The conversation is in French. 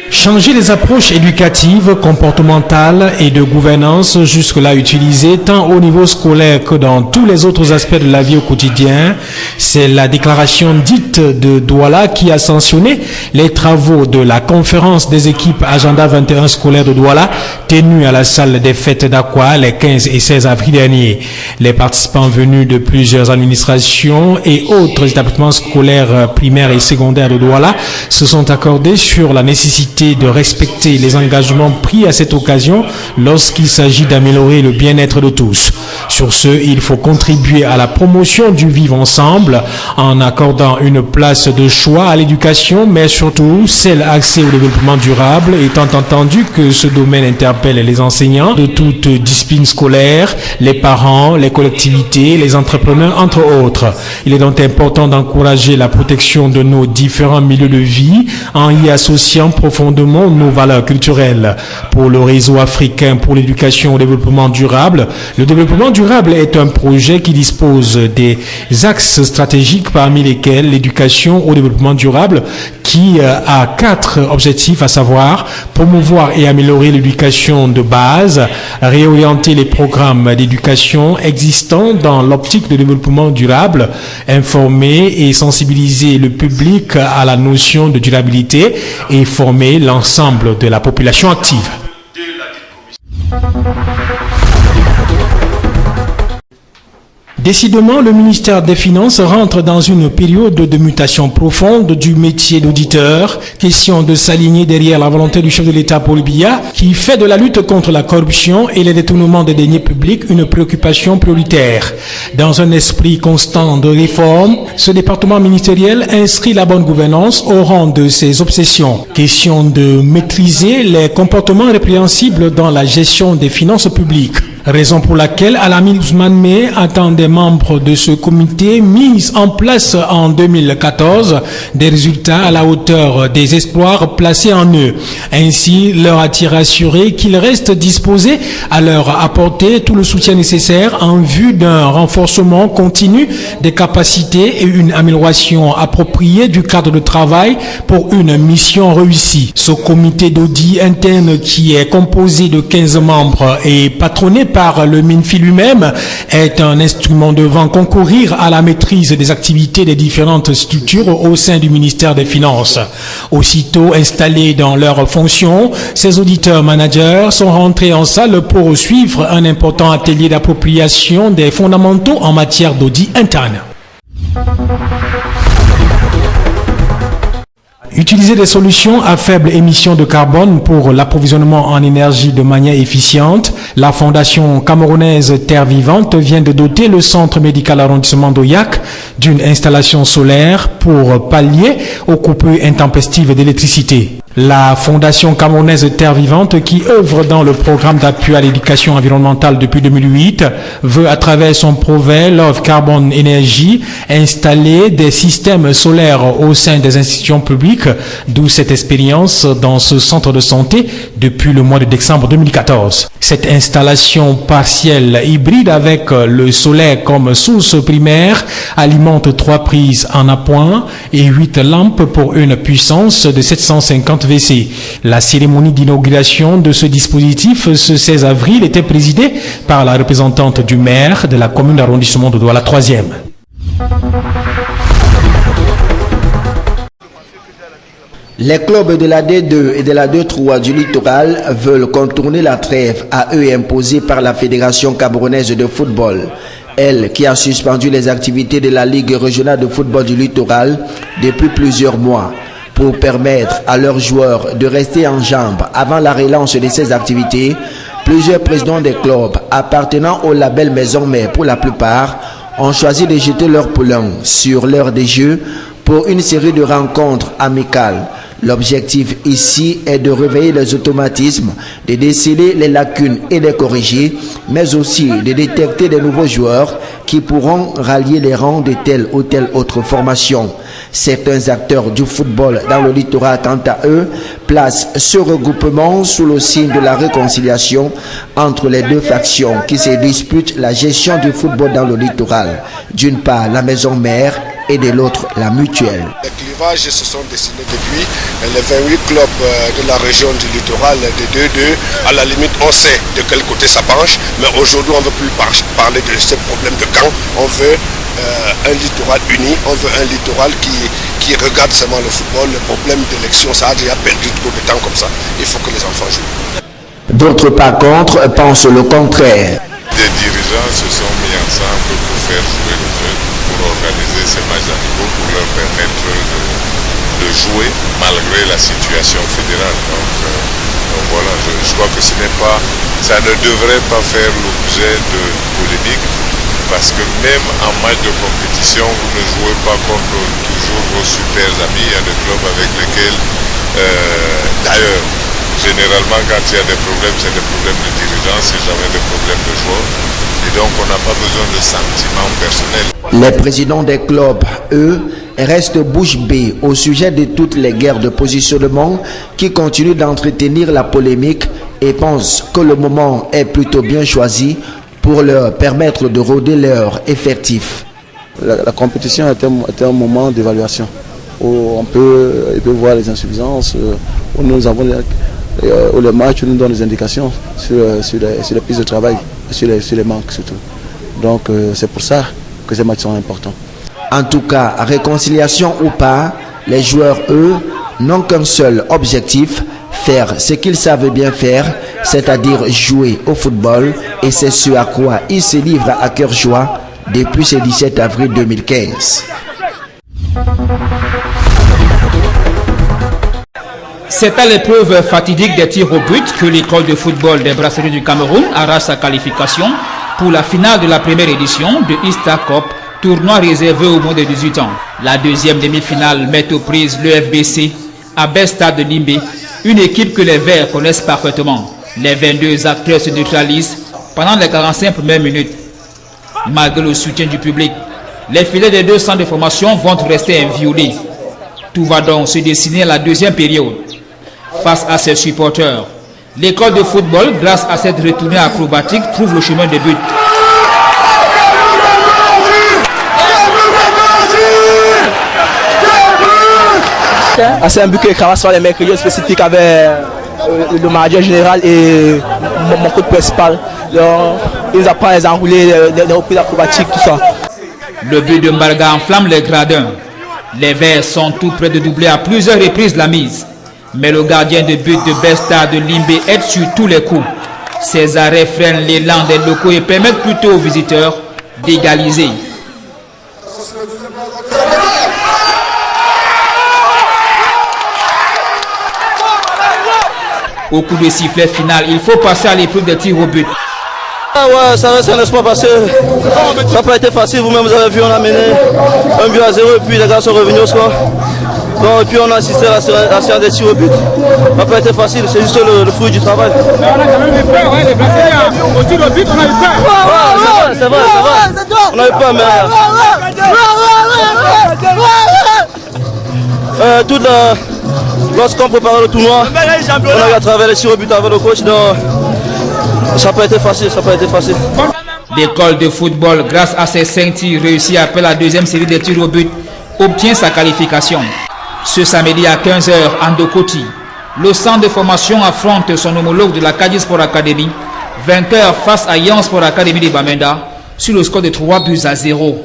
Changer les approches éducatives, comportementales et de gouvernance jusque-là utilisées tant au niveau scolaire que dans tous les autres aspects de la vie au quotidien, c'est la déclaration dite de Douala qui a sanctionné les travaux de la conférence des équipes Agenda 21 scolaire de Douala tenue à la salle des fêtes d'Aqua les 15 et 16 avril dernier. Les participants venus de plusieurs administrations et autres établissements scolaires primaires et secondaires de Douala se sont accordés sur la nécessité de respecter les engagements pris à cette occasion lorsqu'il s'agit d'améliorer le bien-être de tous. Sur ce, il faut contribuer à la promotion du vivre ensemble en accordant une place de choix à l'éducation, mais surtout celle axée au développement durable, étant entendu que ce domaine interpelle les enseignants de toutes disciplines scolaires, les parents, les collectivités, les entrepreneurs, entre autres. Il est donc important d'encourager la protection de nos différents milieux de vie en y associant profondément nos valeurs culturelles. Pour le réseau africain pour l'éducation au développement durable, le développement durable est un projet qui dispose des axes stratégiques parmi lesquels l'éducation au développement durable qui a 4 objectifs, à savoir promouvoir et améliorer l'éducation de base, réorienter les programmes d'éducation existants dans l'optique de développement durable, informer et sensibiliser le public à la notion de durabilité et former l'ensemble de la population active. Décidément, le ministère des Finances rentre dans une période de mutation profonde du métier d'auditeur. Question de s'aligner derrière la volonté du chef de l'État Paul Biya, qui fait de la lutte contre la corruption et les détournements des deniers publics une préoccupation prioritaire. Dans un esprit constant de réforme, ce département ministériel inscrit la bonne gouvernance au rang de ses obsessions. Question de maîtriser les comportements répréhensibles dans la gestion des finances publiques. Raison pour laquelle Al-Amin Ousmane Meh attend des membres de ce comité mis en place en 2014 des résultats à la hauteur des espoirs placés en eux. Ainsi, leur a-t-il rassuré qu'ils restent disposés à leur apporter tout le soutien nécessaire en vue d'un renforcement continu des capacités et une amélioration appropriée du cadre de travail pour une mission réussie. Ce comité d'audit interne qui est composé de 15 membres et patronné par le MINFI lui-même est un instrument devant concourir à la maîtrise des activités des différentes structures au sein du ministère des Finances. Aussitôt installés dans leurs fonctions, ces auditeurs managers sont rentrés en salle pour suivre un important atelier d'appropriation des fondamentaux en matière d'audit interne. Utiliser des solutions à faible émission de carbone pour l'approvisionnement en énergie de manière efficiente. La Fondation camerounaise Terre Vivante vient de doter le centre médical arrondissement d'Oyac d'une installation solaire pour pallier aux coupures intempestives d'électricité. La Fondation camerounaise Terre Vivante, qui œuvre dans le programme d'appui à l'éducation environnementale depuis 2008, veut à travers son projet Love Carbon Energy installer des systèmes solaires au sein des institutions publiques, d'où cette expérience dans ce centre de santé depuis le mois de décembre 2014. Cette installation partielle hybride avec le solaire comme source primaire alimente 3 prises en appoint et 8 lampes pour une puissance de 750 VC. La cérémonie d'inauguration de ce dispositif ce 16 avril était présidée par la représentante du maire de la commune d'arrondissement de Douala 3e. Les clubs de la D2 et de la D3 du littoral veulent contourner la trêve à eux imposée par la Fédération camerounaise de football, elle qui a suspendu les activités de la Ligue régionale de football du littoral depuis plusieurs mois. Pour permettre à leurs joueurs de rester en jambes avant la relance de ces activités, plusieurs présidents des clubs appartenant au label Maison Mère pour la plupart ont choisi de jeter leur poulain sur l'heure des jeux pour une série de rencontres amicales. L'objectif ici est de réveiller les automatismes, de déceler les lacunes et les corriger, mais aussi de détecter de nouveaux joueurs qui pourront rallier les rangs de telle ou telle autre formation. Certains acteurs du football dans le littoral, quant à eux, placent ce regroupement sous le signe de la réconciliation entre les deux factions qui se disputent la gestion du football dans le littoral. D'une part, la maison mère et de l'autre la Mutuelle. Les clivages se sont dessinés depuis les 28 clubs de la région du littoral de 2-2. À la limite, on sait de quel côté ça penche, mais aujourd'hui, on ne veut plus parler de ce problème de camp. On veut un littoral uni, on veut un littoral qui regarde seulement le football. Le problème d'élection, ça a déjà perdu trop de temps comme ça. Il faut que les enfants jouent. D'autres, par contre, pensent le contraire. Les dirigeants se sont mis ensemble pour faire jouer les jeunes, pour organiser ces matchs amicaux, pour leur permettre de jouer malgré la situation fédérale. Donc voilà, je crois que ça ne devrait pas faire l'objet de polémiques, parce que même en match de compétition, vous ne jouez pas contre toujours vos super amis. Il y a des clubs avec lesquels, d'ailleurs, généralement quand il y a des problèmes, c'est des problèmes de dirigeants, c'est jamais des problèmes de joueurs. Et donc on n'a pas besoin de sentiments personnels. Les présidents des clubs, eux, restent bouche bée au sujet de toutes les guerres de positionnement qui continuent d'entretenir la polémique et pensent que le moment est plutôt bien choisi pour leur permettre de rôder leur effectif. La compétition est un moment d'évaluation où on peut voir les insuffisances, où nous avons où le match nous donne des indications sur les pistes de travail, sur les manques surtout. Donc c'est pour ça que ces matchs sont importants. En tout cas, réconciliation ou pas, les joueurs, eux, n'ont qu'un seul objectif, faire ce qu'ils savent bien faire, c'est-à-dire jouer au football, et c'est ce à quoi ils se livrent à cœur joie depuis ce 17 avril 2015. C'est à l'épreuve fatidique des tirs au but que l'école de football des Brasseries du Cameroun arrache sa qualification pour la finale de la première édition de Easter Cup, tournoi réservé aux moins de 18 ans. La deuxième demi-finale met aux prises le FBC à Best Stade de Limbé, une équipe que les Verts connaissent parfaitement. Les 22 acteurs se neutralisent pendant les 45 premières minutes. Malgré le soutien du public, les filets des deux centres de formation vont rester inviolés. Tout va donc se dessiner à la deuxième période. Face à ses supporters, l'école de football, grâce à cette retournée acrobatique, trouve le chemin de but. C'est un but que Kara sur les mercredis spécifiques avec le manager général et mon coach principal. Donc, il nous apprend à les enrouler, les reprises acrobatiques, tout ça. Le but de Mbarga enflamme les gradins. Les Verts sont tout près de doubler à plusieurs reprises la mise. Mais le gardien de but de Best Stade de Limbé aide sur tous les coups. Ses arrêts freinent l'élan des locaux et permettent plutôt aux visiteurs d'égaliser. Au coup de sifflet final, il faut passer à l'épreuve des tirs au but. Ouais, ça reste un espoir parce que ça n'a pas été facile. Vous-même, vous avez vu, on a mené 1-0 et puis les gars sont revenus au score. Donc, et puis on a assisté à la séance des tirs au but. Ça n'a pas été facile, c'est juste le fruit du travail. Mais on a quand même eu peur, ouais, les Brésiliens. Au tir au but, on a eu peur. Ouais, c'est vrai. On a eu peur, mais lorsqu'on préparait le tournoi, on a eu à travers les tirs au but avec le coach. Donc, ça n'a pas été facile, L'école de football, grâce à ses 5 tirs réussis après la deuxième série de tirs au but, obtient sa qualification. Ce samedi à 15h, Andokoti, le centre de formation affronte son homologue de la Kadi Sport Academy, vainqueur face à Yan Sport Academy de Bamenda, sur le score de 3-0.